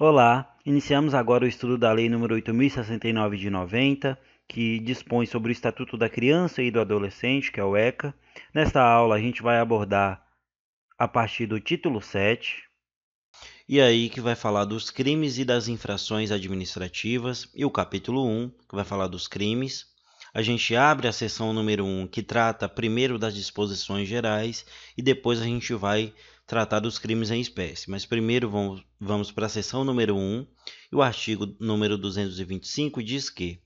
Olá, iniciamos agora o estudo da Lei nº 8.069 de 90, que dispõe sobre o Estatuto da Criança e do Adolescente, que é o ECA. Nesta aula a gente vai abordar a partir do título 7, E aí que vai falar dos crimes e das infrações administrativas, e o capítulo 1, que vai falar dos crimes. A gente abre a seção número 1, que trata primeiro das disposições gerais, e depois a gente vai tratar dos crimes em espécie. Mas primeiro vamos para a seção número 1, e o artigo número 225 diz que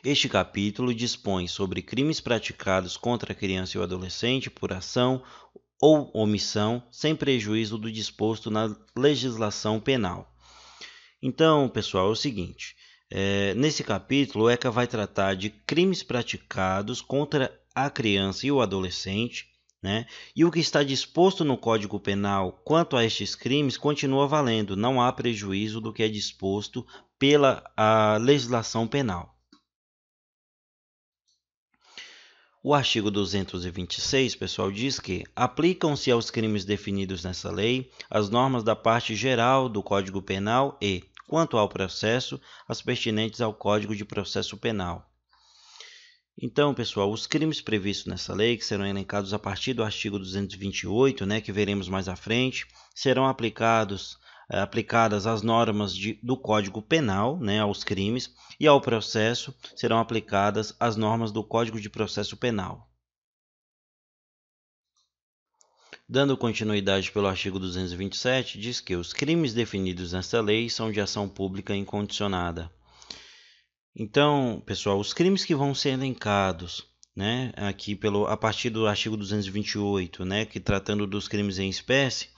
este capítulo dispõe sobre crimes praticados contra a criança e o adolescente por ação ou omissão, sem prejuízo do disposto na legislação penal. Então, pessoal, é o seguinte: nesse capítulo, o ECA vai tratar de crimes praticados contra a criança e o adolescente, né? E o que está disposto no Código Penal quanto a estes crimes continua valendo, não há prejuízo do que é disposto pela a legislação penal. O artigo 226, pessoal, diz que aplicam-se aos crimes definidos nessa lei as normas da parte geral do Código Penal e, quanto ao processo, as pertinentes ao Código de Processo Penal. Então, pessoal, os crimes previstos nessa lei, que serão elencados a partir do artigo 228, né, que veremos mais à frente, serão aplicadas as normas do Código Penal, né, aos crimes, e ao processo serão aplicadas as normas do Código de Processo Penal. Dando continuidade pelo artigo 227, diz que os crimes definidos nesta lei são de ação pública incondicionada. Então, pessoal, os crimes que vão ser elencados, né, aqui a partir do artigo 228, né, que tratando dos crimes em espécie,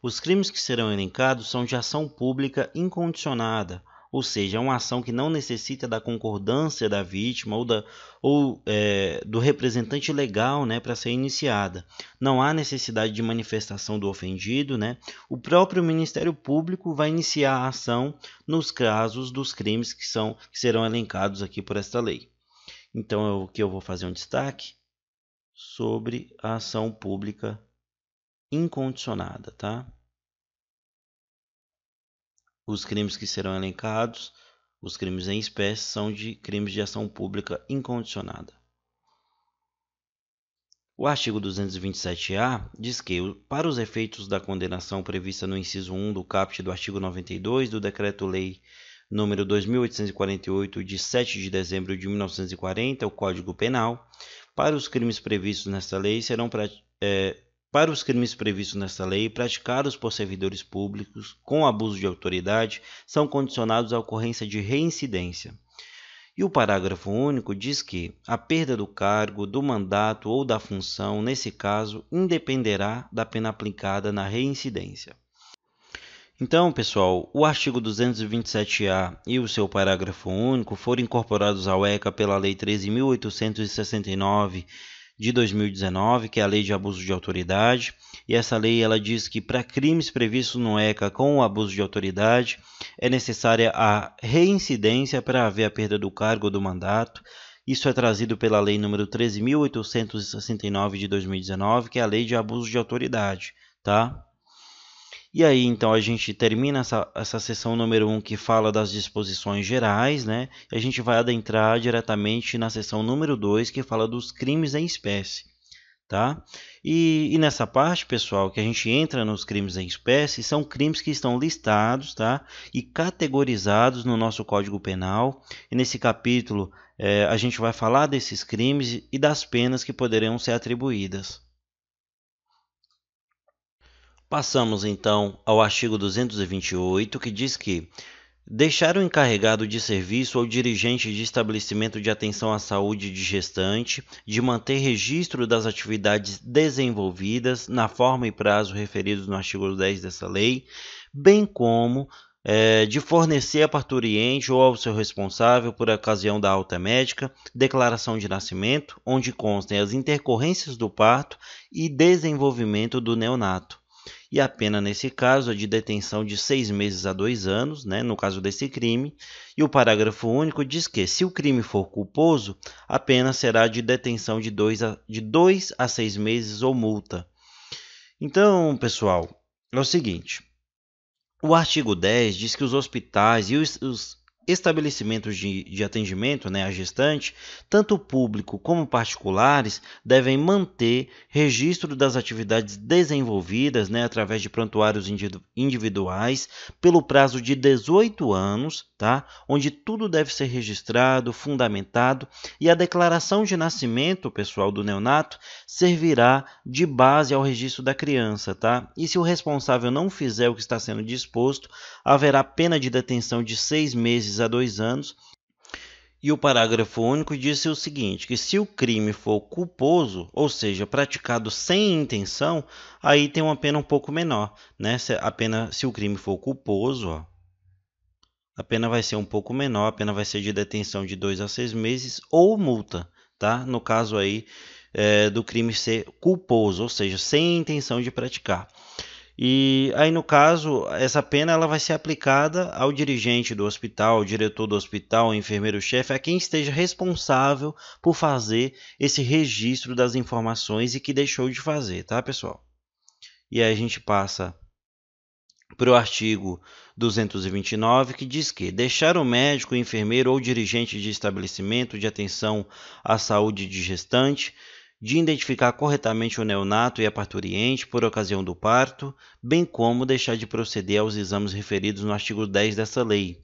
os crimes que serão elencados são de ação pública incondicionada, ou seja, é uma ação que não necessita da concordância da vítima ou do representante legal, né, para ser iniciada. Não há necessidade de manifestação do ofendido, né? O próprio Ministério Público vai iniciar a ação nos casos dos crimes que serão elencados aqui por esta lei. Então, o que eu vou fazer um destaque sobre a ação pública incondicionada, tá? Os crimes que serão elencados, os crimes em espécie, são de crimes de ação pública incondicionada. O artigo 227-A diz que, para os efeitos da condenação prevista no inciso 1 do caput do artigo 92 do Decreto-Lei nº 2.848, de 7 de dezembro de 1940, o Código Penal, para os crimes previstos nesta lei praticados por servidores públicos com abuso de autoridade, são condicionados à ocorrência de reincidência. E o parágrafo único diz que a perda do cargo, do mandato ou da função, nesse caso, independerá da pena aplicada na reincidência. Então, pessoal, o artigo 227-A e o seu parágrafo único foram incorporados ao ECA pela Lei 13.869 de 2019, que é a Lei de Abuso de Autoridade, e essa lei ela diz que para crimes previstos no ECA com o abuso de autoridade é necessária a reincidência para haver a perda do cargo ou do mandato. Isso é trazido pela Lei nº 13.869 de 2019, que é a Lei de Abuso de Autoridade, tá? E aí, então, a gente termina essa seção número 1 que fala das disposições gerais, né? E a gente vai adentrar diretamente na seção número 2 que fala dos crimes em espécie, tá? E nessa parte, pessoal, que a gente entra nos crimes em espécie, são crimes que estão listados, tá? E categorizados no nosso Código Penal. E nesse capítulo, a gente vai falar desses crimes e das penas que poderão ser atribuídas. Passamos então ao artigo 228, que diz que deixar o encarregado de serviço ou dirigente de estabelecimento de atenção à saúde de gestante de manter registro das atividades desenvolvidas na forma e prazo referidos no artigo 10 dessa lei, bem como de fornecer a parturiente ou ao seu responsável por ocasião da alta médica declaração de nascimento, onde constem as intercorrências do parto e desenvolvimento do neonato. E a pena, nesse caso, é de detenção de 6 meses a 2 anos, né, no caso desse crime. E o parágrafo único diz que, se o crime for culposo, a pena será de detenção de 2 a 6 meses ou multa. Então, pessoal, é o seguinte: O artigo 10 diz que os hospitais e os estabelecimentos de atendimento, né, à gestante, tanto público como particulares, devem manter registro das atividades desenvolvidas, né, através de prontuários individuais pelo prazo de 18 anos, tá? Onde tudo deve ser registrado, fundamentado, e a declaração de nascimento, pessoal, do neonato servirá de base ao registro da criança, tá? E se o responsável não fizer o que está sendo disposto, haverá pena de detenção de 6 meses a 2 anos. E o parágrafo único disse o seguinte, que se o crime for culposo, ou seja, praticado sem intenção, aí tem uma pena um pouco menor, né? Se o crime for culposo, ó, a pena vai ser um pouco menor, a pena vai ser de detenção de 2 a 6 meses ou multa, tá? No caso aí do crime ser culposo, ou seja, sem intenção de praticar. E aí, no caso, essa pena ela vai ser aplicada ao dirigente do hospital, ao diretor do hospital, ao enfermeiro-chefe, a quem esteja responsável por fazer esse registro das informações e que deixou de fazer, tá, pessoal? E aí a gente passa para o artigo 229, que diz que deixar o médico, enfermeiro ou dirigente de estabelecimento de atenção à saúde de gestante de identificar corretamente o neonato e a parturiente por ocasião do parto, bem como deixar de proceder aos exames referidos no artigo 10 dessa lei.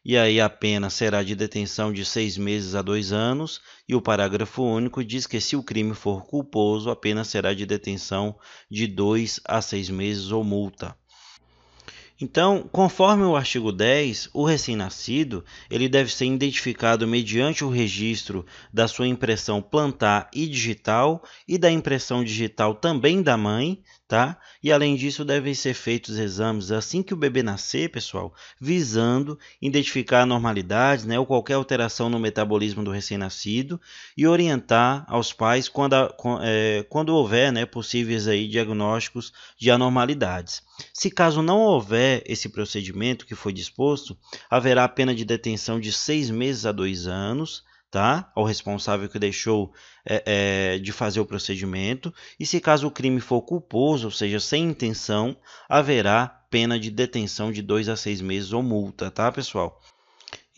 E aí a pena será de detenção de 6 meses a 2 anos, e o parágrafo único diz que se o crime for culposo, a pena será de detenção de 2 a 6 meses ou multa. Então, conforme o artigo 10, o recém-nascido ele deve ser identificado mediante o registro da sua impressão plantar e digital e da impressão digital também da mãe, tá? E além disso, devem ser feitos exames assim que o bebê nascer, pessoal, visando identificar anormalidades, né, ou qualquer alteração no metabolismo do recém-nascido e orientar aos pais quando houver, né, possíveis aí diagnósticos de anormalidades. Se caso não houver esse procedimento que foi disposto, haverá pena de detenção de 6 meses a 2 anos, tá? Ao responsável que deixou de fazer o procedimento. E se caso o crime for culposo, ou seja, sem intenção, haverá pena de detenção de 2 a 6 meses ou multa, tá, pessoal?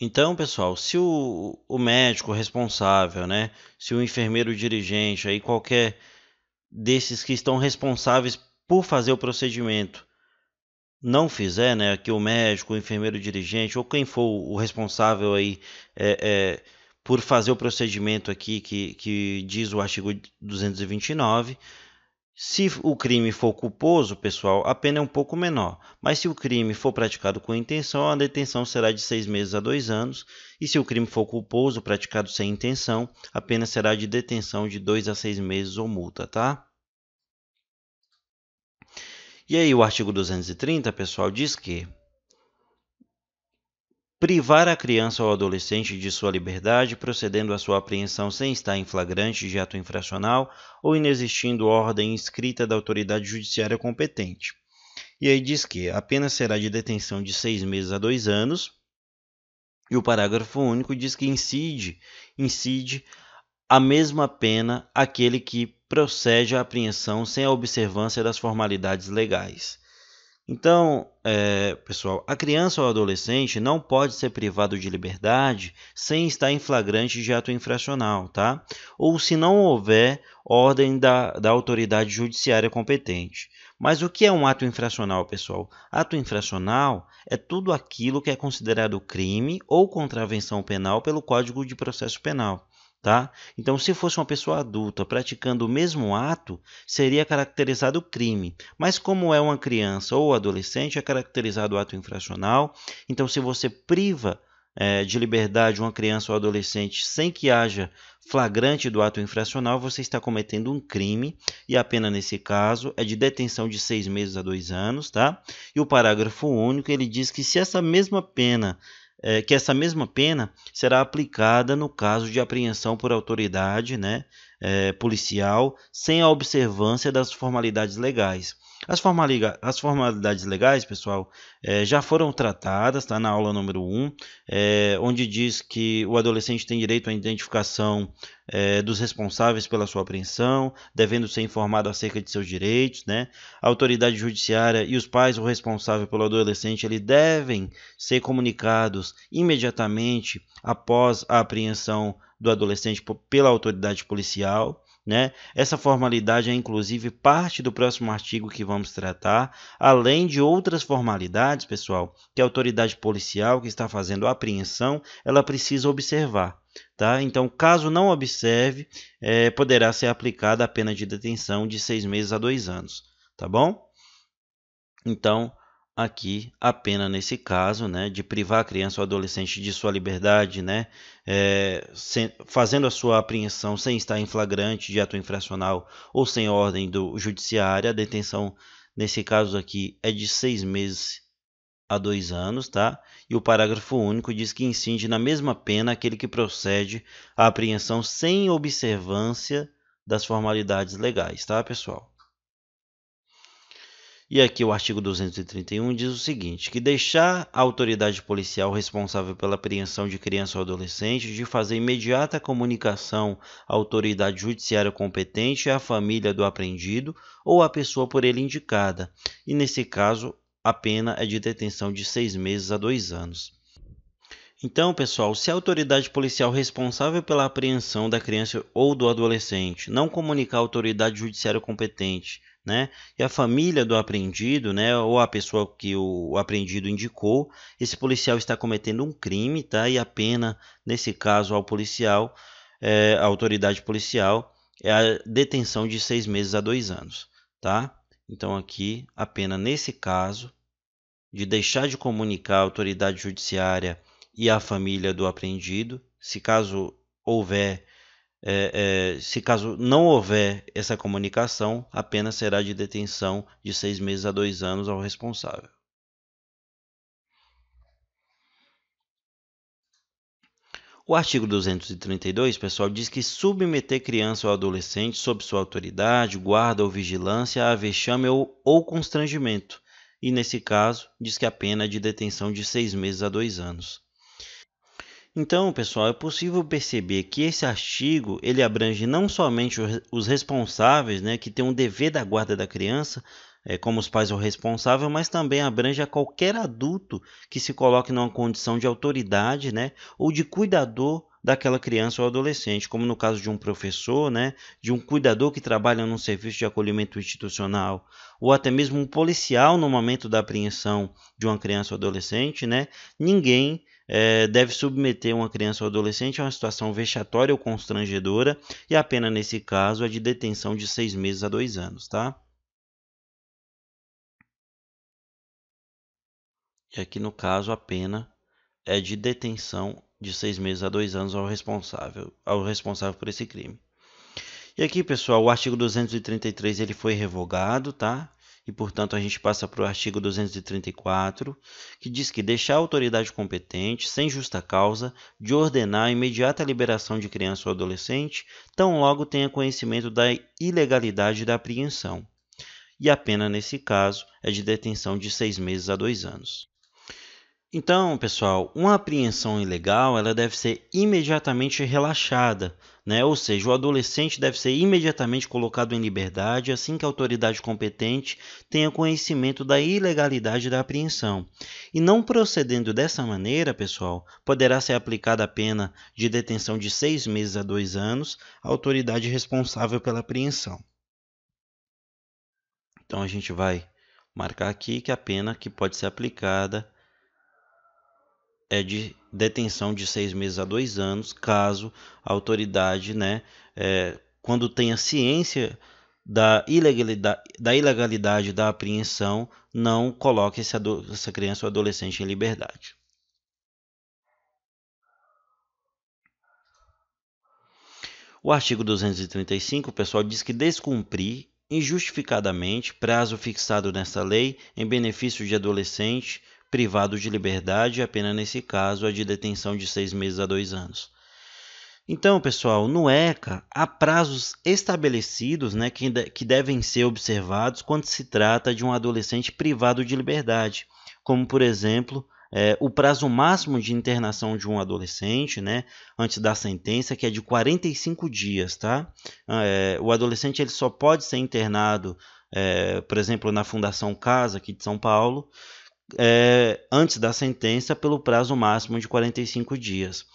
Então, pessoal, se o médico responsável, né, se o enfermeiro dirigente, aí qualquer desses que estão responsáveis por fazer o procedimento não fizer, né, que o médico, o enfermeiro dirigente ou quem for o responsável aí por fazer o procedimento aqui que diz o artigo 229, se o crime for culposo, pessoal, a pena é um pouco menor. Mas se o crime for praticado com intenção, a detenção será de 6 meses a 2 anos. E se o crime for culposo, praticado sem intenção, a pena será de detenção de 2 a 6 meses ou multa, tá? E aí o artigo 230, pessoal, diz que privar a criança ou adolescente de sua liberdade, procedendo à sua apreensão sem estar em flagrante de ato infracional ou inexistindo ordem escrita da autoridade judiciária competente. E aí diz que a pena será de detenção de 6 meses a 2 anos, e o parágrafo único diz que incide a mesma pena aquele que procede à apreensão sem a observância das formalidades legais. Então, pessoal, a criança ou adolescente não pode ser privado de liberdade sem estar em flagrante de ato infracional, tá? Ou se não houver ordem da autoridade judiciária competente. Mas o que é um ato infracional, pessoal? Ato infracional é tudo aquilo que é considerado crime ou contravenção penal pelo Código de Processo Penal. Tá? Então, se fosse uma pessoa adulta praticando o mesmo ato, seria caracterizado crime. Mas como é uma criança ou adolescente, é caracterizado ato infracional. Então, se você priva de liberdade uma criança ou adolescente sem que haja flagrante do ato infracional, você está cometendo um crime e a pena nesse caso é de detenção de 6 meses a 2 anos. Tá? E o parágrafo único ele diz que se essa mesma pena será aplicada no caso de apreensão por autoridade, né, policial sem a observância das formalidades legais. As formalidades legais, pessoal, já foram tratadas, tá na aula número 1, onde diz que o adolescente tem direito à identificação dos responsáveis pela sua apreensão, devendo ser informado acerca de seus direitos, né? A autoridade judiciária e os pais ou responsável pelo adolescente, eles devem ser comunicados imediatamente após a apreensão do adolescente pela autoridade policial. Né? Essa formalidade é inclusive parte do próximo artigo que vamos tratar, além de outras formalidades, pessoal, que a autoridade policial que está fazendo a apreensão, ela precisa observar. Tá? Então, caso não observe, poderá ser aplicada a pena de detenção de 6 meses a 2 anos. Tá bom? Então, aqui a pena nesse caso, né, de privar a criança ou adolescente de sua liberdade, né, fazendo a sua apreensão sem estar em flagrante de ato infracional ou sem ordem do judiciário, a detenção nesse caso aqui é de 6 meses a 2 anos, tá? E o parágrafo único diz que incide na mesma pena aquele que procede à apreensão sem observância das formalidades legais, tá, pessoal? E aqui o artigo 231 diz o seguinte, que deixar a autoridade policial responsável pela apreensão de criança ou adolescente de fazer imediata comunicação à autoridade judiciária competente e à família do apreendido ou à pessoa por ele indicada. E nesse caso, a pena é de detenção de 6 meses a 2 anos. Então, pessoal, se a autoridade policial responsável pela apreensão da criança ou do adolescente não comunicar à autoridade judiciária competente, né, e a família do apreendido, né, ou a pessoa que o apreendido indicou, esse policial está cometendo um crime, tá? E a pena, nesse caso, ao policial, a autoridade policial, é a detenção de 6 meses a 2 anos, tá? Então, aqui, a pena, nesse caso, de deixar de comunicar à autoridade judiciária e à família do apreendido, se caso não houver essa comunicação, a pena será de detenção de 6 meses a 2 anos ao responsável. O artigo 232, pessoal, diz que submeter criança ou adolescente sob sua autoridade, guarda ou vigilância a vexame ou constrangimento. E, nesse caso, diz que a pena é de detenção de 6 meses a 2 anos. Então, pessoal, é possível perceber que esse artigo ele abrange não somente os responsáveis, né, que têm um dever da guarda da criança, como os pais ou responsável, mas também abrange a qualquer adulto que se coloque numa condição de autoridade, né, ou de cuidador daquela criança ou adolescente, como no caso de um professor, né, de um cuidador que trabalha num serviço de acolhimento institucional, ou até mesmo um policial no momento da apreensão de uma criança ou adolescente, né, ninguém deve submeter uma criança ou adolescente a uma situação vexatória ou constrangedora, e a pena nesse caso é de detenção de 6 meses a 2 anos, tá? E aqui no caso a pena é de detenção de 6 meses a 2 anos ao responsável por esse crime. E aqui, pessoal, o artigo 233 ele foi revogado, tá? E, portanto, a gente passa para o artigo 234, que diz que deixar a autoridade competente, sem justa causa, de ordenar a imediata liberação de criança ou adolescente, tão logo tenha conhecimento da ilegalidade da apreensão. E a pena, nesse caso, é de detenção de 6 meses a 2 anos. Então, pessoal, uma apreensão ilegal ela deve ser imediatamente relaxada, né? Ou seja, o adolescente deve ser imediatamente colocado em liberdade assim que a autoridade competente tenha conhecimento da ilegalidade da apreensão. E não procedendo dessa maneira, pessoal, poderá ser aplicada a pena de detenção de 6 meses a 2 anos à autoridade responsável pela apreensão. Então, a gente vai marcar aqui que a pena que pode ser aplicada é de detenção de 6 meses a 2 anos, caso a autoridade, né, quando tenha ciência da ilegalidade da apreensão, não coloque essa criança ou adolescente em liberdade. O artigo 235, pessoal, diz que descumprir injustificadamente prazo fixado nesta lei em benefício de adolescente privado de liberdade, a pena nesse caso é de detenção de 6 meses a 2 anos. Então, pessoal, no ECA, há prazos estabelecidos, né, que devem ser observados quando se trata de um adolescente privado de liberdade, como, por exemplo, o prazo máximo de internação de um adolescente, né, antes da sentença, que é de 45 dias. Tá? O adolescente ele só pode ser internado, por exemplo, na Fundação Casa, aqui de São Paulo, antes da sentença, pelo prazo máximo de 45 dias.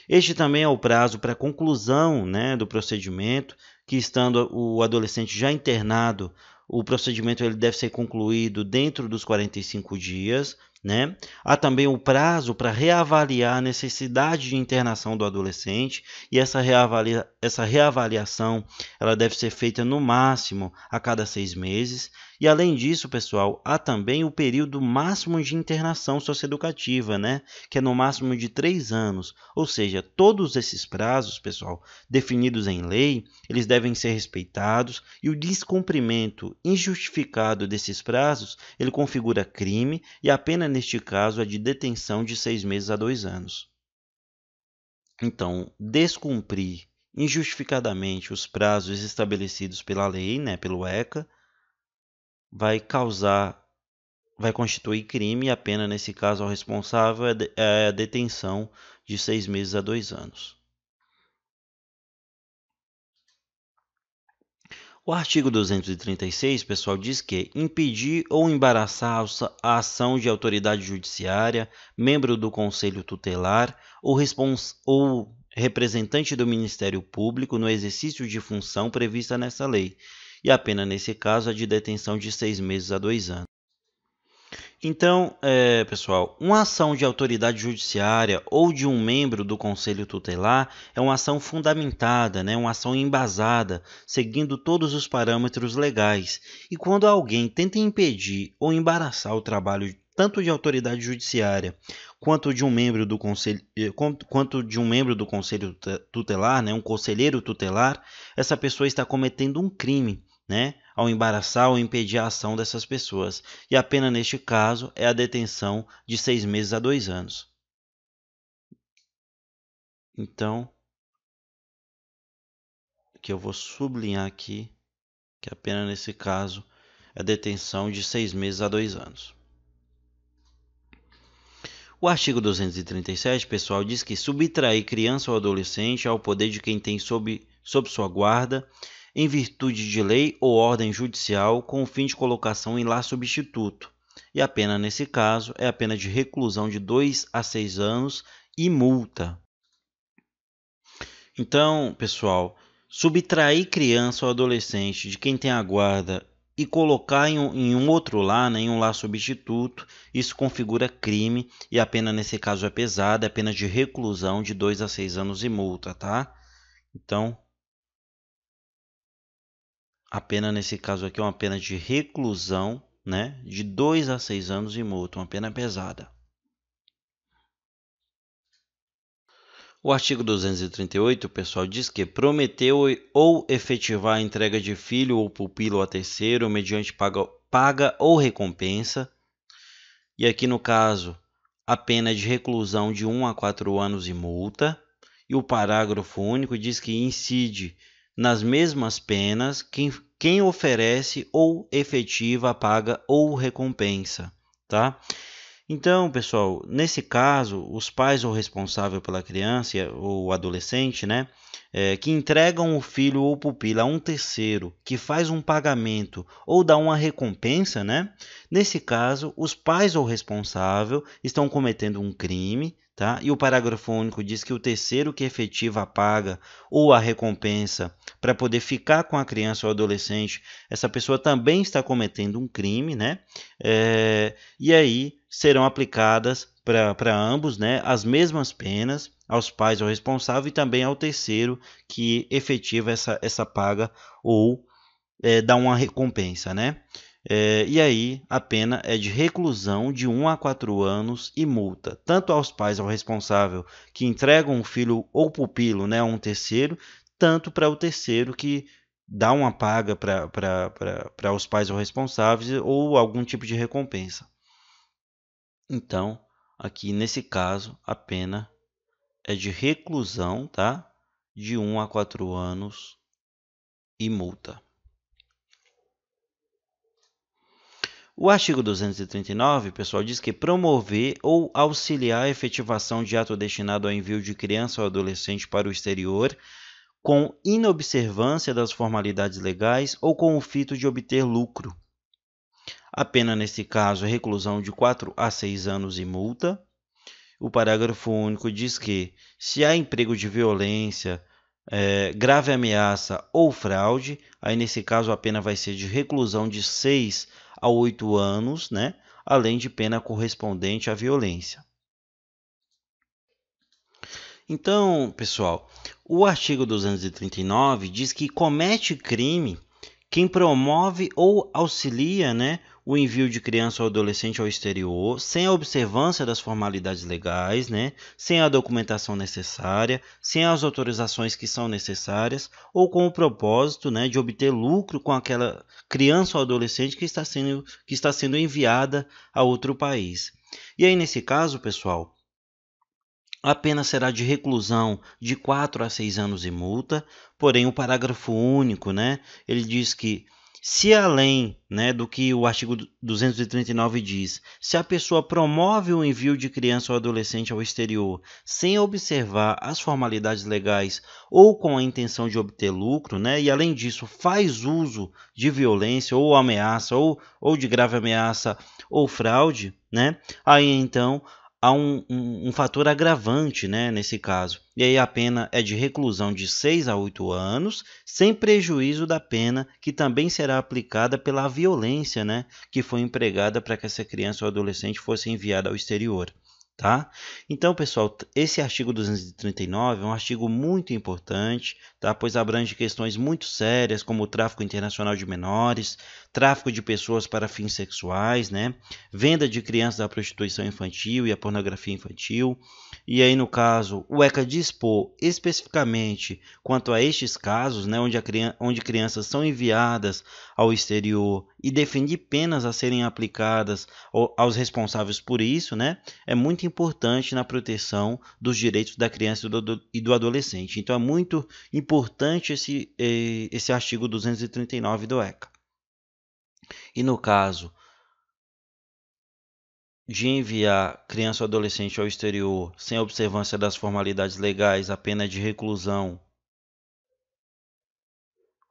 Este também é o prazo para conclusão, né, do procedimento, que estando o adolescente já internado, o procedimento ele deve ser concluído dentro dos 45 dias. Né? Há também o prazo para reavaliar a necessidade de internação do adolescente, e essa reavaliação ela deve ser feita no máximo a cada 6 meses. E além disso, pessoal, há também o período máximo de internação socioeducativa, né? Que é no máximo de 3 anos. Ou seja, todos esses prazos, pessoal, definidos em lei, eles devem ser respeitados, e o descumprimento injustificado desses prazos, ele configura crime, e a pena neste caso é de detenção de 6 meses a 2 anos. Então, descumprir injustificadamente os prazos estabelecidos pela lei, né, pelo ECA, vai constituir crime, e a pena nesse caso ao responsável é a detenção de 6 meses a 2 anos. O artigo 236, pessoal, diz que impedir ou embaraçar a ação de autoridade judiciária, membro do Conselho Tutelar ou representante do Ministério Público no exercício de função prevista nessa lei, e a pena nesse caso é de detenção de 6 meses a 2 anos. Então, pessoal, uma ação de autoridade judiciária ou de um membro do Conselho Tutelar é uma ação fundamentada, né, uma ação embasada, seguindo todos os parâmetros legais. E quando alguém tenta impedir ou embaraçar o trabalho tanto de autoridade judiciária quanto de um membro do conselho, tutelar, né, um conselheiro tutelar, essa pessoa está cometendo um crime, né, ao embaraçar ou impedir a ação dessas pessoas. E a pena neste caso é a detenção de 6 meses a 2 anos. Então, que eu vou sublinhar aqui, que a pena nesse caso é a detenção de 6 meses a 2 anos. O artigo 237, pessoal, diz que subtrair criança ou adolescente ao poder de quem tem sob sua guarda, em virtude de lei ou ordem judicial, com o fim de colocação em lar substituto. E a pena nesse caso é a pena de reclusão de 2 a 6 anos e multa. Então, pessoal, subtrair criança ou adolescente de quem tem a guarda e colocar em um outro lar, né, em um lar substituto, isso configura crime, e a pena nesse caso é pesada, é pena de reclusão de 2 a 6 anos e multa, tá? Então, a pena nesse caso aqui é uma pena de reclusão, né, de 2 a 6 anos e multa, uma pena pesada. O artigo 238, pessoal, diz que prometer ou efetivar a entrega de filho ou pupilo a terceiro mediante paga ou recompensa. E aqui no caso, a pena é de reclusão de 1 a 4 anos e multa. E o parágrafo único diz que incide nas mesmas penas quem oferece ou efetiva a paga ou recompensa, tá? Então, pessoal, nesse caso, os pais ou responsável pela criança ou adolescente, né, que entregam o filho ou pupila a um terceiro que faz um pagamento ou dá uma recompensa, né, nesse caso, os pais ou responsável estão cometendo um crime, tá? E o parágrafo único diz que o terceiro que efetiva a paga ou a recompensa para poder ficar com a criança ou adolescente, essa pessoa também está cometendo um crime, né? E aí serão aplicadas para ambos, né, as mesmas penas aos pais ou responsável e também ao terceiro que efetiva essa paga ou dá uma recompensa, né? E aí a pena é de reclusão de 1 a 4 anos e multa, tanto aos pais ou responsável que entregam um filho ou pupilo, né, a um terceiro, tanto para o terceiro que dá uma paga para os pais ou responsáveis ou algum tipo de recompensa. Então, aqui nesse caso, a pena é de reclusão, tá? de 1 a 4 anos e multa. O artigo 239, pessoal, diz que promover ou auxiliar a efetivação de ato destinado ao envio de criança ou adolescente para o exterior com inobservância das formalidades legais ou com o fito de obter lucro. A pena, nesse caso, é reclusão de 4 a 6 anos e multa. O parágrafo único diz que, se há emprego de violência, grave ameaça ou fraude, aí nesse caso a pena vai ser de reclusão de 6 a 8 anos, né? Além de pena correspondente à violência. Então, pessoal, o artigo 239 diz que comete crime quem promove ou auxilia, né, o envio de criança ou adolescente ao exterior, sem a observância das formalidades legais, né, sem a documentação necessária, sem as autorizações que são necessárias, ou com o propósito, né, de obter lucro com aquela criança ou adolescente que está sendo enviada a outro país. E aí, nesse caso, pessoal, a pena será de reclusão de 4 a 6 anos e multa, porém o parágrafo único, né, ele diz que se além, né, do que o artigo 239 diz, se a pessoa promove o envio de criança ou adolescente ao exterior sem observar as formalidades legais ou com a intenção de obter lucro, né, e além disso faz uso de violência ou ameaça ou de grave ameaça ou fraude, né, aí então há um fator agravante, né, nesse caso. E aí a pena é de reclusão de 6 a 8 anos, sem prejuízo da pena que também será aplicada pela violência, né, que foi empregada para que essa criança ou adolescente fosse enviada ao exterior. Tá? Então, pessoal, esse artigo 239 é um artigo muito importante, tá? Pois abrange questões muito sérias, como o tráfico internacional de menores, tráfico de pessoas para fins sexuais, né? Venda de crianças à prostituição infantil e à pornografia infantil. E aí, no caso, o ECA dispor especificamente quanto a estes casos, né, onde crianças são enviadas ao exterior e definir penas a serem aplicadas aos responsáveis por isso, né, é muito importante na proteção dos direitos da criança e do adolescente. Então, é muito importante esse artigo 239 do ECA. E no caso de enviar criança ou adolescente ao exterior sem observância das formalidades legais, a pena é de reclusão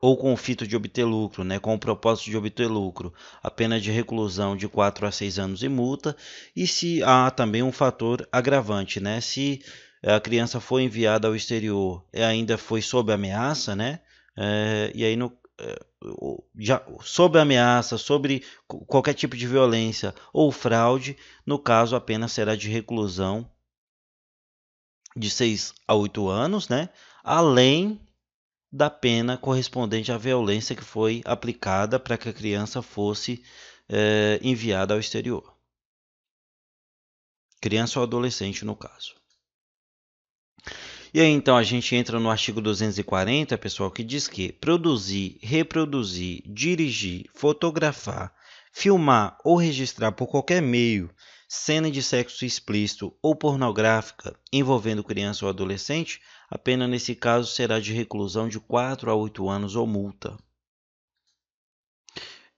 ou com o fito de obter lucro, né, com o propósito de obter lucro, a pena é de reclusão de 4 a 6 anos e multa. E se há também um fator agravante, né, se a criança foi enviada ao exterior e ainda foi sob ameaça, né, e aí já sob ameaça, sobre qualquer tipo de violência ou fraude, no caso a pena será de reclusão de 6 a 8 anos, né, além da pena correspondente à violência que foi aplicada para que a criança fosse enviada ao exterior. Criança ou adolescente, no caso. E aí, então, a gente entra no artigo 240, pessoal, que diz que produzir, reproduzir, dirigir, fotografar, filmar ou registrar por qualquer meio cena de sexo explícito ou pornográfica envolvendo criança ou adolescente, a pena nesse caso será de reclusão de 4 a 8 anos ou multa.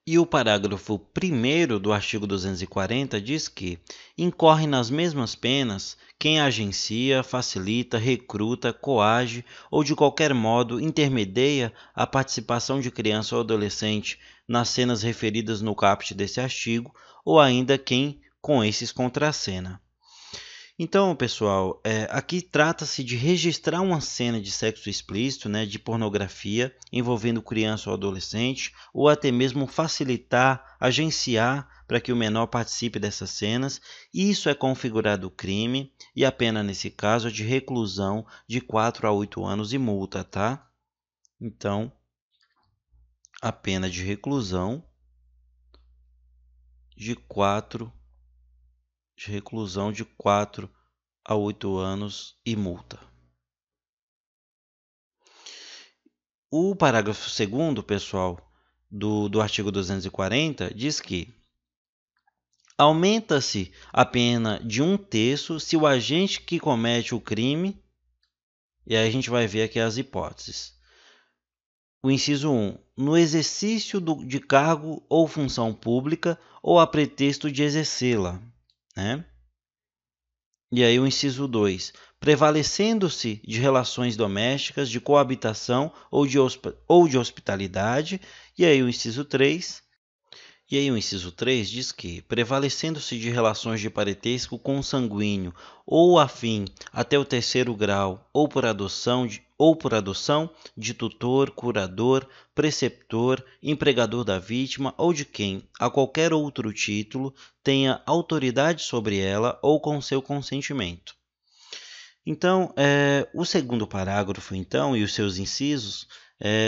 E o parágrafo 1º do artigo 240 diz que incorre nas mesmas penas quem agencia, facilita, recruta, coage ou de qualquer modo intermedia a participação de criança ou adolescente nas cenas referidas no caput desse artigo, ou ainda quem com esses contracena. Então, pessoal, aqui trata-se de registrar uma cena de sexo explícito, né, de pornografia envolvendo criança ou adolescente, ou até mesmo facilitar, agenciar para que o menor participe dessas cenas. Isso é configurado crime e a pena nesse caso é de reclusão de 4 a 8 anos e multa, tá? Então, a pena de reclusão de 4 a 8 anos e multa. O parágrafo 2º, pessoal, do artigo 240, diz que aumenta-se a pena de 1/3 se o agente que comete o crime E aí a gente vai ver aqui as hipóteses. O inciso 1. No exercício de cargo ou função pública ou a pretexto de exercê-la, né? E aí o inciso 2. Prevalecendo-se de relações domésticas, de coabitação ou de hospitalidade. E aí o inciso 3. E aí o inciso 3 diz que, prevalecendo-se de relações de parentesco consanguíneo ou afim até o terceiro grau, ou por adoção de tutor, curador, preceptor, empregador da vítima ou de quem, a qualquer outro título, tenha autoridade sobre ela ou com seu consentimento. Então, o segundo parágrafo, então, e os seus incisos,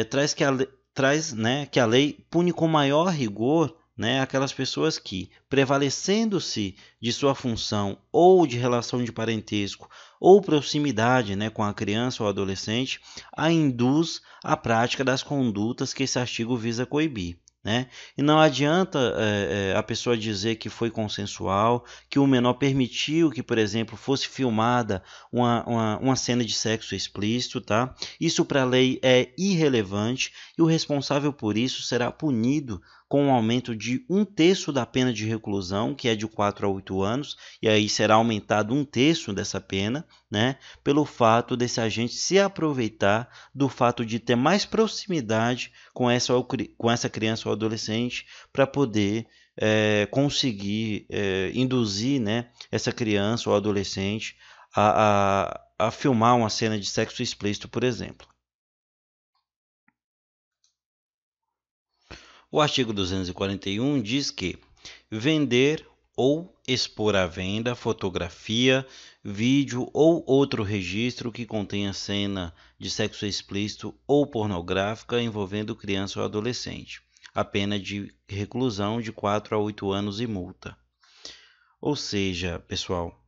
traz que a lei pune com maior rigor, né, aquelas pessoas que, prevalecendo-se de sua função ou de relação de parentesco ou proximidade, né, com a criança ou adolescente, a induz à prática das condutas que esse artigo visa coibir. Né? E não adianta a pessoa dizer que foi consensual, que o menor permitiu que, por exemplo, fosse filmada uma cena de sexo explícito, tá? Isso para a lei é irrelevante e o responsável por isso será punido com um aumento de 1/3 da pena de reclusão, que é de 4 a 8 anos, e aí será aumentado 1/3 dessa pena, né? Pelo fato desse agente se aproveitar do fato de ter mais proximidade com essa criança ou adolescente para poder conseguir induzir, né, essa criança ou adolescente a filmar uma cena de sexo explícito, por exemplo. O artigo 241 diz que vender ou expor à venda fotografia, vídeo ou outro registro que contenha cena de sexo explícito ou pornográfica envolvendo criança ou adolescente. A pena de reclusão de 4 a 8 anos e multa. Ou seja, pessoal,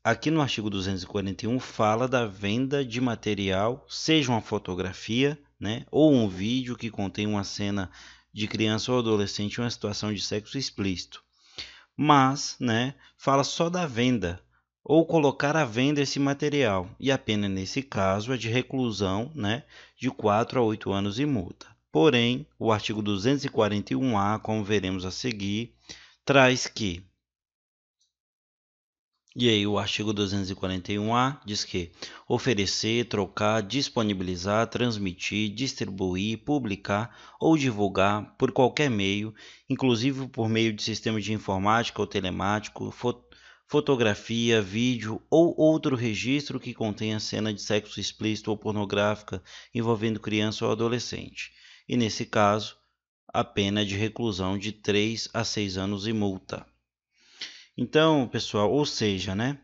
aqui no artigo 241 fala da venda de material, seja uma fotografia, né, ou um vídeo que contém uma cena de criança ou adolescente em uma situação de sexo explícito. Mas, né, fala só da venda, ou colocar à venda esse material, e a pena nesse caso é de reclusão, né, de 4 a 8 anos e multa. Porém, o artigo 241-A, como veremos a seguir, traz que... E aí o artigo 241-A diz que oferecer, trocar, disponibilizar, transmitir, distribuir, publicar ou divulgar por qualquer meio, inclusive por meio de sistema de informática ou telemático, fotografia, vídeo ou outro registro que contenha cena de sexo explícito ou pornográfica envolvendo criança ou adolescente. E nesse caso, a pena é de reclusão de 3 a 6 anos e multa. Então, pessoal, ou seja, né,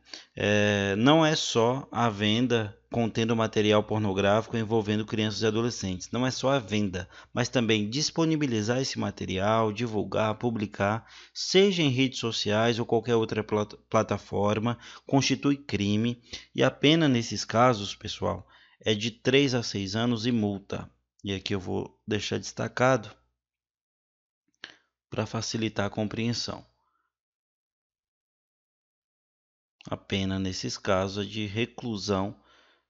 não é só a venda contendo material pornográfico envolvendo crianças e adolescentes. Não é só a venda, mas também disponibilizar esse material, divulgar, publicar, seja em redes sociais ou qualquer outra plataforma, constitui crime. E a pena nesses casos, pessoal, é de 3 a 6 anos e multa. E aqui eu vou deixar destacado para facilitar a compreensão. A pena nesses casos é de reclusão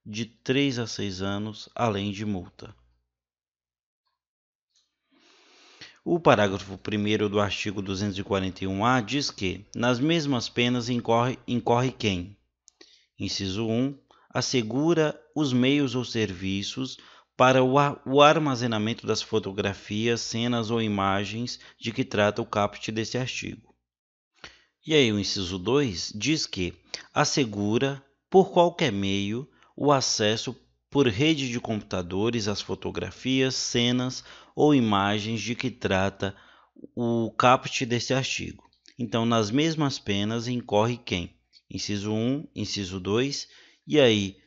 de 3 a 6 anos, além de multa. O parágrafo 1º do artigo 241-A diz que, nas mesmas penas incorre quem? Inciso 1. Assegura os meios ou serviços para o armazenamento das fotografias, cenas ou imagens de que trata o caput desse artigo. E aí o inciso 2 diz que assegura, por qualquer meio, o acesso por rede de computadores às fotografias, cenas ou imagens de que trata o caput desse artigo. Então, nas mesmas penas incorre quem? Inciso 1, inciso 2, e aí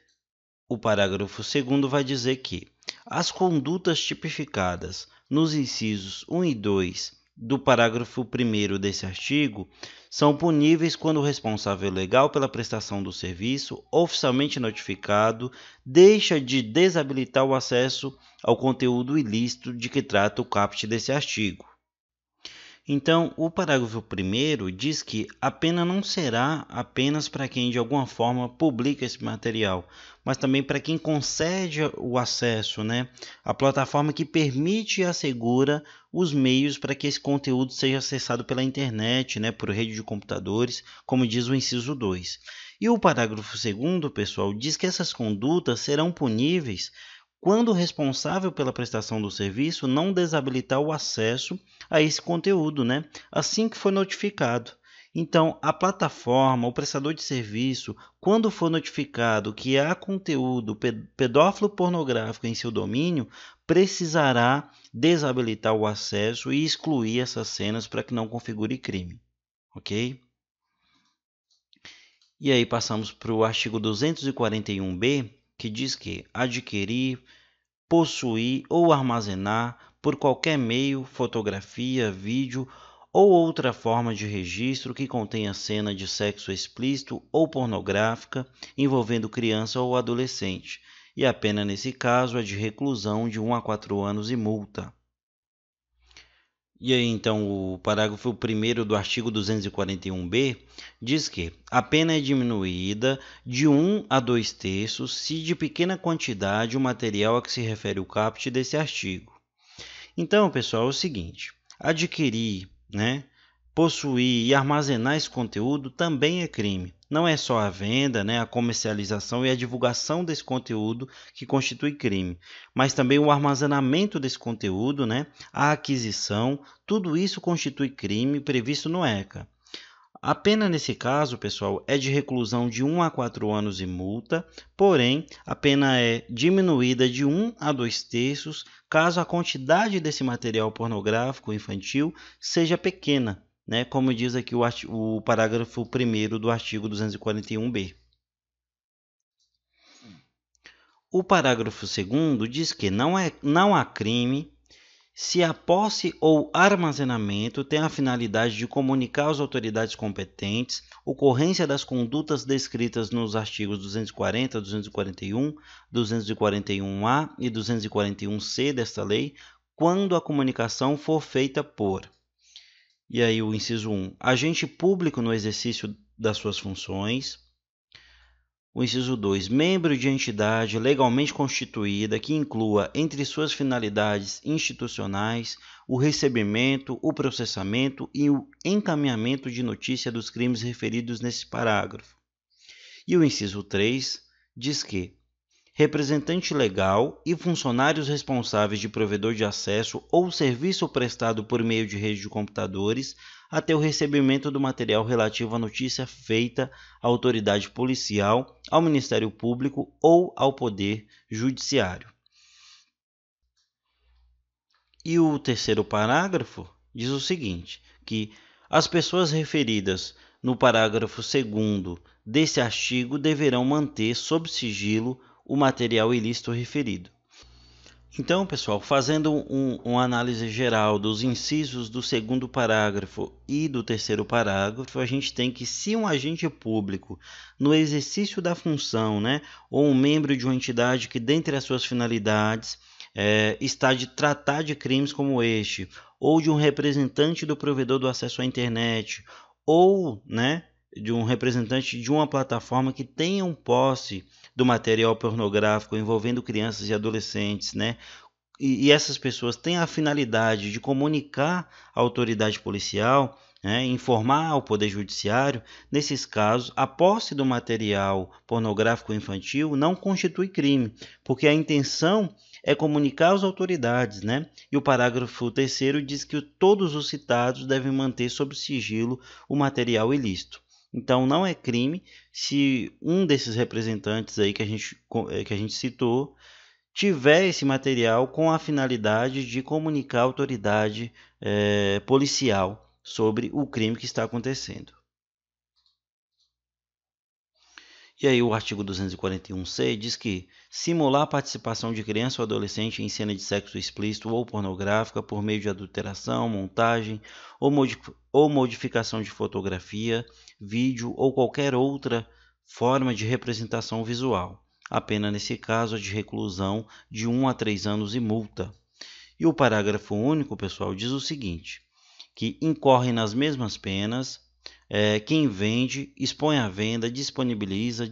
o parágrafo 2º vai dizer que as condutas tipificadas nos incisos 1 e 2 do parágrafo 1º desse artigo são puníveis quando o responsável legal pela prestação do serviço, oficialmente notificado, deixa de desabilitar o acesso ao conteúdo ilícito de que trata o caput desse artigo. Então, o parágrafo 1º diz que a pena não será apenas para quem de alguma forma publica esse material, mas também para quem concede o acesso, né, à plataforma que permite e assegura os meios para que esse conteúdo seja acessado pela internet, né, por rede de computadores, como diz o inciso 2. E o parágrafo 2º, pessoal, diz que essas condutas serão puníveis quando o responsável pela prestação do serviço não desabilitar o acesso a esse conteúdo, né, assim que for notificado. Então, a plataforma, o prestador de serviço, quando for notificado que há conteúdo pedófilo pornográfico em seu domínio, precisará desabilitar o acesso e excluir essas cenas para que não configure crime, ok? E aí passamos para o artigo 241b, que diz que adquirir, possuir ou armazenar por qualquer meio, fotografia, vídeo ou outra forma de registro que contenha cena de sexo explícito ou pornográfica envolvendo criança ou adolescente, e a pena nesse caso é de reclusão de 1 a 4 anos e multa. E aí, então, o parágrafo 1º do artigo 241b diz que a pena é diminuída de 1 a 2/3 se de pequena quantidade o material a que se refere o caput desse artigo. Então, pessoal, é o seguinte, adquirir, né, possuir e armazenar esse conteúdo também é crime. Não é só a venda, né, a comercialização e a divulgação desse conteúdo que constitui crime, mas também o armazenamento desse conteúdo, né, a aquisição, tudo isso constitui crime previsto no ECA. A pena nesse caso, pessoal, é de reclusão de 1 a 4 anos e multa, porém, a pena é diminuída de 1 a 2/3 caso a quantidade desse material pornográfico infantil seja pequena, né? Como diz aqui o parágrafo 1º do artigo 241b. O parágrafo 2º diz que não há crime se a posse ou armazenamento tem a finalidade de comunicar às autoridades competentes ocorrência das condutas descritas nos artigos 240, 241, 241-A e 241-C desta lei, quando a comunicação for feita por... E aí o inciso 1, agente público no exercício das suas funções. O inciso 2, membro de entidade legalmente constituída que inclua entre suas finalidades institucionais o recebimento, o processamento e o encaminhamento de notícia dos crimes referidos nesse parágrafo. E o inciso 3 diz que representante legal e funcionários responsáveis de provedor de acesso ou serviço prestado por meio de rede de computadores até o recebimento do material relativo à notícia feita à autoridade policial, ao Ministério Público ou ao Poder Judiciário. E o terceiro parágrafo diz o seguinte, que as pessoas referidas no parágrafo 2º desse artigo deverão manter sob sigilo o material ilícito referido. Então, pessoal, fazendo uma análise geral dos incisos do 2º parágrafo e do 3º parágrafo, a gente tem que, se um agente público, no exercício da função, né, ou um membro de uma entidade que, dentre as suas finalidades, está de tratar de crimes como este, ou de um representante do provedor do acesso à internet, ou, né, de um representante de uma plataforma que tenha posse do material pornográfico envolvendo crianças e adolescentes, né? E essas pessoas têm a finalidade de comunicar à autoridade policial, né, informar ao Poder Judiciário. Nesses casos, a posse do material pornográfico infantil não constitui crime, porque a intenção é comunicar às autoridades, né? E o parágrafo 3º diz que todos os citados devem manter sob sigilo o material ilícito. Então, não é crime se um desses representantes aí que a gente citou tiver esse material com a finalidade de comunicar à autoridade policial sobre o crime que está acontecendo. E aí o artigo 241-C diz que simular a participação de criança ou adolescente em cena de sexo explícito ou pornográfica por meio de adulteração, montagem ou modificação de fotografia, vídeo ou qualquer outra forma de representação visual. A pena nesse caso é de reclusão de 1 a 3 anos e multa. E o parágrafo único, pessoal, diz o seguinte, que incorre nas mesmas penas quem vende, expõe à venda, disponibiliza,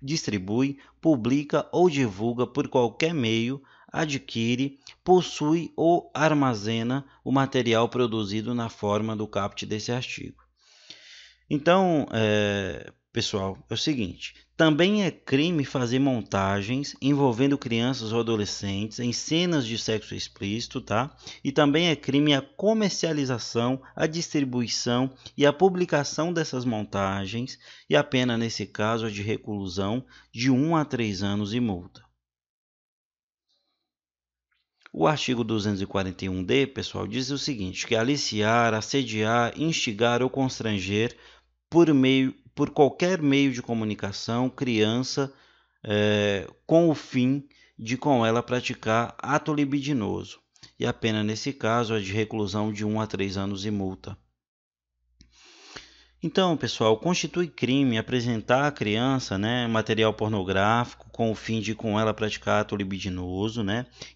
distribui, publica ou divulga por qualquer meio, adquire, possui ou armazena o material produzido na forma do caput desse artigo. Então, pessoal, é o seguinte: também é crime fazer montagens envolvendo crianças ou adolescentes em cenas de sexo explícito, tá? E também é crime a comercialização, a distribuição e a publicação dessas montagens, e a pena nesse caso é de reclusão de 1 a 3 anos e multa. O artigo 241-D, pessoal, diz o seguinte: que aliciar, assediar, instigar ou constranger por qualquer meio de comunicação, criança, com o fim de com ela praticar ato libidinoso. E a pena nesse caso é de reclusão de 1 a 3 anos e multa. Então, pessoal, constitui crime apresentar à criança, material pornográfico com o fim de com ela praticar ato libidinoso,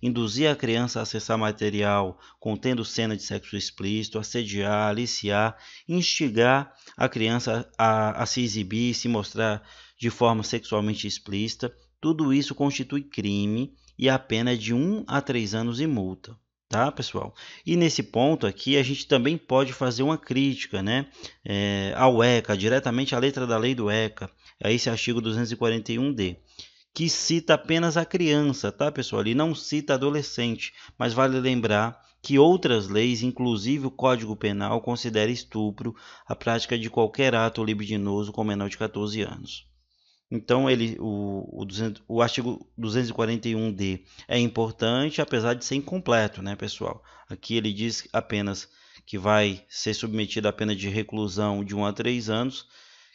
induzir a criança a acessar material contendo cena de sexo explícito, assediar, aliciar, instigar a criança a se exibir, se mostrar de forma sexualmente explícita. Tudo isso constitui crime e a pena é de 1 a 3 anos e multa. Tá, pessoal? E nesse ponto aqui a gente também pode fazer uma crítica, ao ECA, diretamente à letra da lei do ECA, a esse artigo 241-D, que cita apenas a criança, tá, pessoal? Ele não cita adolescente, mas vale lembrar que outras leis, inclusive o Código Penal, considera estupro a prática de qualquer ato libidinoso com menor de 14 anos. Então, o artigo 241-D é importante, apesar de ser incompleto, pessoal? Aqui ele diz apenas que vai ser submetido à pena de reclusão de 1 a 3 anos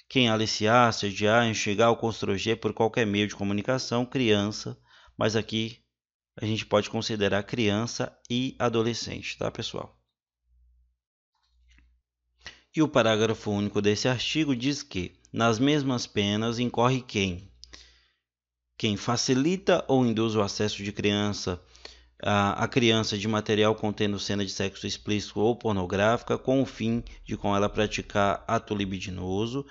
quem aliciar, assediar, instigar ou constranger por qualquer meio de comunicação, criança, mas aqui a gente pode considerar criança e adolescente, tá, pessoal? E o parágrafo único desse artigo diz que nas mesmas penas incorre quem facilita ou induz o acesso de criança a criança de material contendo cena de sexo explícito ou pornográfica com o fim de com ela praticar ato libidinoso,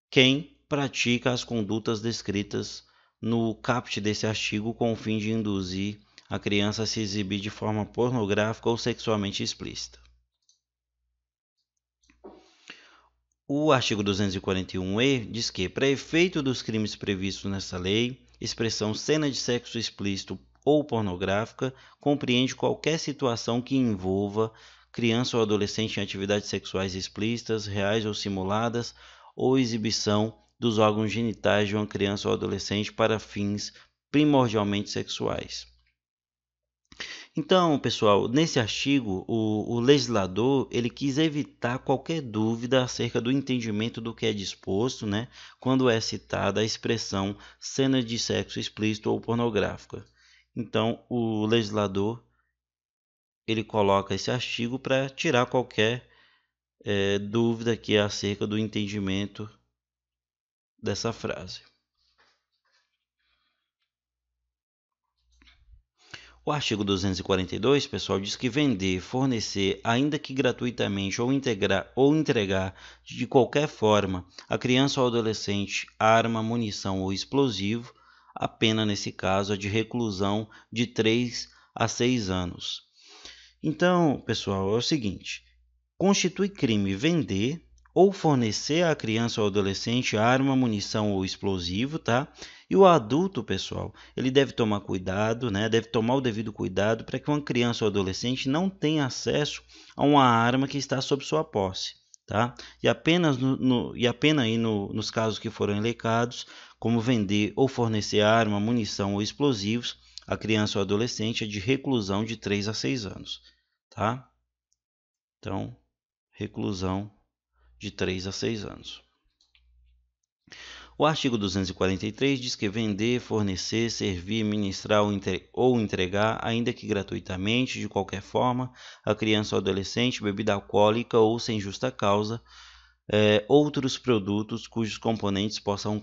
quem pratica as condutas descritas no caput desse artigo com o fim de induzir a criança a se exibir de forma pornográfica ou sexualmente explícita. O artigo 241-E diz que, para efeito dos crimes previstos nessa lei, expressão cena de sexo explícito ou pornográfica compreende qualquer situação que envolva criança ou adolescente em atividades sexuais explícitas, reais ou simuladas, ou exibição dos órgãos genitais de uma criança ou adolescente para fins primordialmente sexuais. Então, pessoal, nesse artigo, o legislador ele quis evitar qualquer dúvida acerca do entendimento do que é disposto, quando é citada a expressão cena de sexo explícito ou pornográfica. Então, o legislador ele coloca esse artigo para tirar qualquer dúvida aqui acerca do entendimento dessa frase. O artigo 242, pessoal, diz que vender, fornecer, ainda que gratuitamente ou entregar de qualquer forma a criança ou adolescente arma, munição ou explosivo, a pena nesse caso é de reclusão de 3 a 6 anos. Então, pessoal, é o seguinte: constitui crime vender ou fornecer à criança ou adolescente arma, munição ou explosivo, tá? E o adulto, pessoal, ele deve tomar cuidado, deve tomar o devido cuidado para que uma criança ou adolescente não tenha acesso a uma arma que está sob sua posse, tá? E apenas nos casos que foram elencados, como vender ou fornecer arma, munição ou explosivos, a criança ou adolescente é de reclusão de 3 a 6 anos, tá? Então, reclusão de 3 a 6 anos. O artigo 243 diz que vender, fornecer, servir, ministrar ou entregar, ainda que gratuitamente, de qualquer forma, a criança ou adolescente, bebida alcoólica ou sem justa causa, outros produtos cujos componentes possam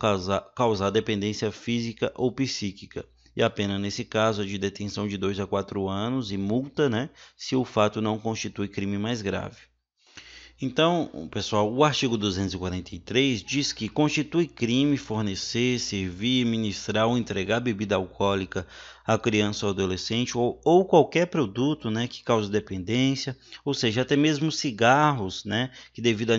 causar dependência física ou psíquica, e a pena nesse caso é de detenção de 2 a 4 anos e multa, né, se o fato não constitui crime mais grave. Então, pessoal, o artigo 243 diz que constitui crime fornecer, servir, ministrar ou entregar bebida alcoólica a criança ou adolescente ou qualquer produto, né, que cause dependência, ou seja, até mesmo cigarros, né, que devido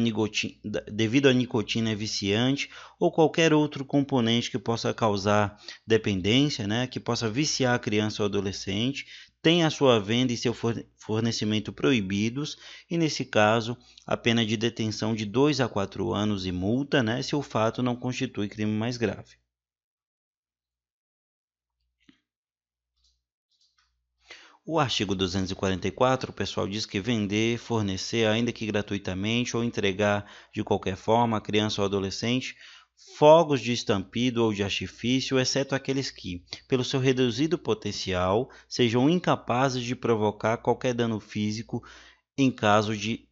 à nicotina é viciante, ou qualquer outro componente que possa causar dependência, né, que possa viciar a criança ou adolescente, tem a sua venda e seu fornecimento proibidos, e nesse caso a pena de detenção de 2 a 4 anos e multa, né, se o fato não constitui crime mais grave. O artigo 244, o pessoal diz que vender, fornecer, ainda que gratuitamente, ou entregar de qualquer forma a criança ou adolescente fogos de estampido ou de artifício, exceto aqueles que, pelo seu reduzido potencial, sejam incapazes de provocar qualquer dano físico em caso de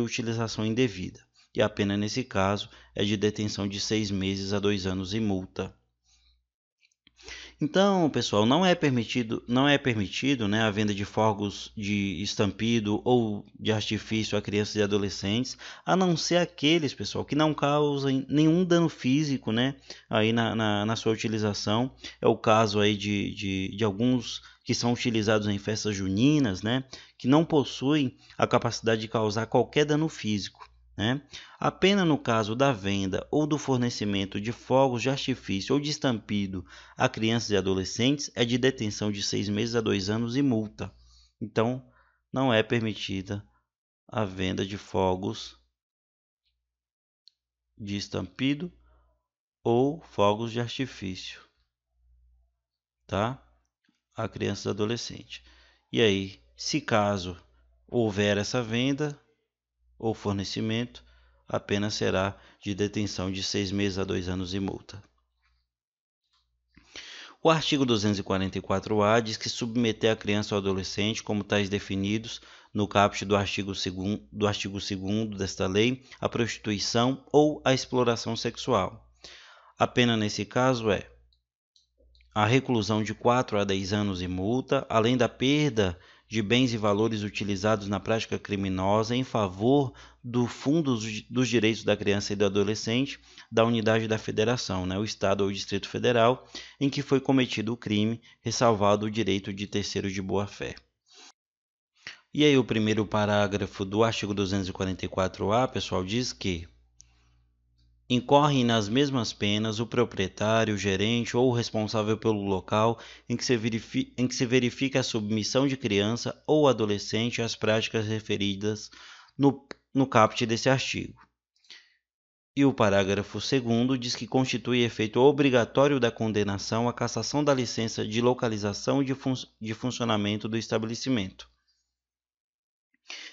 utilização indevida. E a pena nesse caso é de detenção de 6 meses a 2 anos e multa. Então, pessoal, não é permitido, né, a venda de fogos de estampido ou de artifício a crianças e adolescentes, a não ser aqueles, pessoal, que não causem nenhum dano físico, né, aí na sua utilização. É o caso aí de alguns que são utilizados em festas juninas, né, que não possuem a capacidade de causar qualquer dano físico, né? A pena no caso da venda ou do fornecimento de fogos de artifício ou de estampido a crianças e adolescentes é de detenção de 6 meses a 2 anos e multa. Então, não é permitida a venda de fogos de estampido ou fogos de artifício, tá? A crianças e adolescentes. E aí, se caso houver essa venda ou fornecimento, a pena será de detenção de 6 meses a 2 anos e multa. O artigo 244-A diz que submeter a criança ou adolescente, como tais definidos no caput do artigo 2º desta lei, à prostituição ou à exploração sexual. A pena nesse caso é a reclusão de 4 a 10 anos e multa, além da perda de bens e valores utilizados na prática criminosa em favor do Fundo dos Direitos da Criança e do Adolescente da unidade da Federação, né, o Estado ou o Distrito Federal, em que foi cometido o crime, ressalvado o direito de terceiro de boa-fé. E aí o primeiro parágrafo do artigo 244-A, pessoal, diz que incorrem nas mesmas penas o proprietário, o gerente ou o responsável pelo local em que se verifica a submissão de criança ou adolescente às práticas referidas no caput desse artigo. E o parágrafo 2º diz que constitui efeito obrigatório da condenação a cassação da licença de localização e de funcionamento do estabelecimento.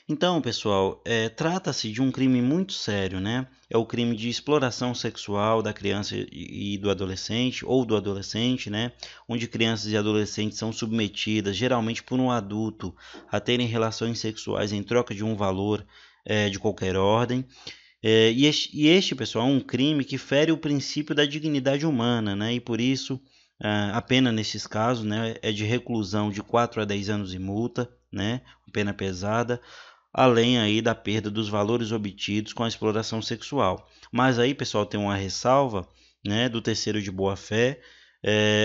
Então, pessoal, trata-se de um crime muito sério, né? É o crime de exploração sexual da criança e do adolescente, ou do adolescente, né? Onde crianças e adolescentes são submetidas, geralmente por um adulto, a terem relações sexuais em troca de um valor de qualquer ordem. E este, pessoal, é um crime que fere o princípio da dignidade humana, né? E por isso, a pena nesses casos, né, é de reclusão de 4 a 10 anos e multa, né? Pena pesada, além aí da perda dos valores obtidos com a exploração sexual. Mas aí, pessoal, tem uma ressalva, né, do terceiro de boa-fé,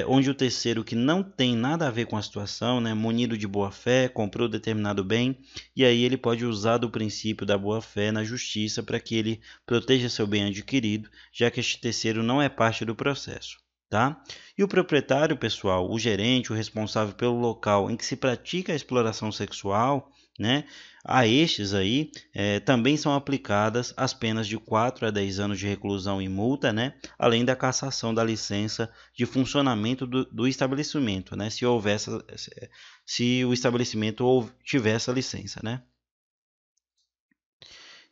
onde o terceiro que não tem nada a ver com a situação, né, munido de boa-fé, comprou determinado bem, e aí ele pode usar do princípio da boa-fé na justiça para que ele proteja seu bem adquirido, já que este terceiro não é parte do processo. Tá? E o proprietário, pessoal, o gerente, o responsável pelo local em que se pratica a exploração sexual, né, a estes aí também são aplicadas as penas de 4 a 10 anos de reclusão e multa, né, além da cassação da licença de funcionamento do estabelecimento, né, se o estabelecimento tiver essa licença, né.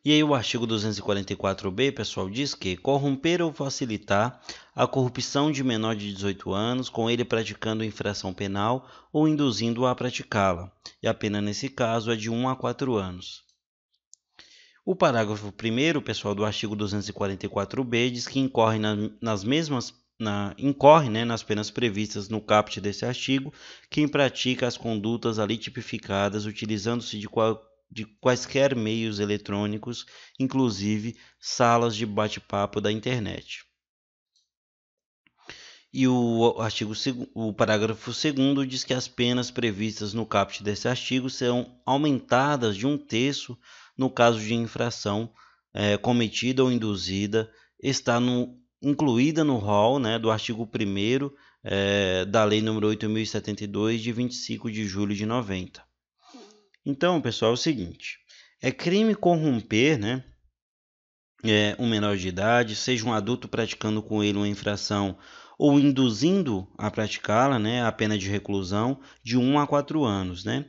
E aí o artigo 244-B, pessoal, diz que corromper ou facilitar a corrupção de menor de 18 anos, com ele praticando infração penal ou induzindo-o a praticá-la. E a pena nesse caso é de 1 a 4 anos. O parágrafo 1º, pessoal, do artigo 244-B diz que incorre nas mesmas incorre, né, nas penas previstas no caput desse artigo quem pratica as condutas ali tipificadas utilizando-se de quaisquer meios eletrônicos, inclusive salas de bate-papo da internet. E o parágrafo 2º diz que as penas previstas no caput desse artigo serão aumentadas de 1/3 no caso de infração cometida ou induzida, está incluída no rol, né, do artigo 1º da Lei nº 8.072, de 25 de julho de 90. Então, pessoal, é o seguinte, é crime corromper, né, um menor de idade, seja um adulto praticando com ele uma infração ou induzindo a praticá-la, né, a pena de reclusão de 1 a 4 anos, né?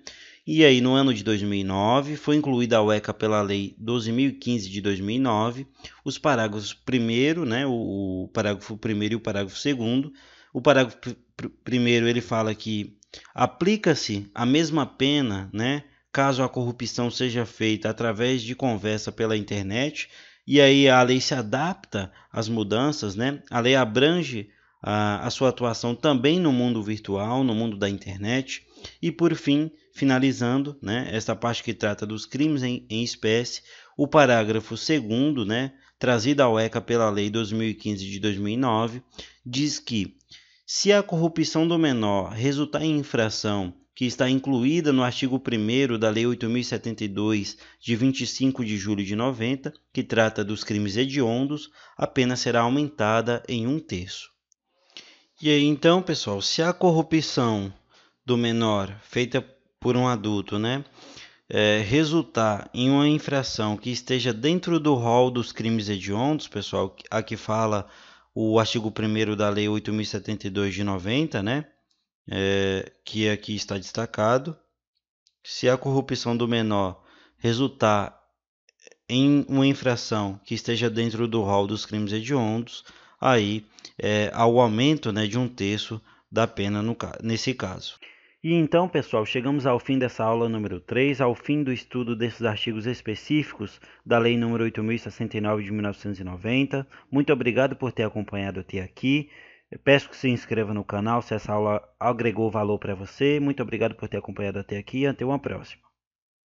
E aí, no ano de 2009, foi incluída a UECA pela Lei 12.015 de 2009, os parágrafos 1º, né, o parágrafo 1º e o parágrafo 2º. O parágrafo 1º ele fala que aplica-se a mesma pena, né, caso a corrupção seja feita através de conversa pela internet, e aí a lei se adapta às mudanças, né? A lei abrange a sua atuação também no mundo virtual, no mundo da internet. E por fim, finalizando, né, esta parte que trata dos crimes em espécie, o parágrafo 2º, né, trazido à UECA pela Lei 2015 de 2009, diz que se a corrupção do menor resultar em infração que está incluída no artigo 1º da Lei 8.072, de 25 de julho de 90, que trata dos crimes hediondos, a pena será aumentada em 1/3. E aí, então, pessoal, se a corrupção do menor feita por um adulto, né, resultar em uma infração que esteja dentro do rol dos crimes hediondos, pessoal, aqui fala o artigo 1º da Lei 8.072 de 90, né, que aqui está destacado. Se a corrupção do menor resultar em uma infração que esteja dentro do rol dos crimes hediondos, aí há o aumento, né, de 1/3 da pena nesse caso. E então, pessoal, chegamos ao fim dessa aula número 3, ao fim do estudo desses artigos específicos da Lei nº 8.069 de 1990. Muito obrigado por ter acompanhado até aqui. Eu peço que se inscreva no canal se essa aula agregou valor para você. Muito obrigado por ter acompanhado até aqui e até uma próxima.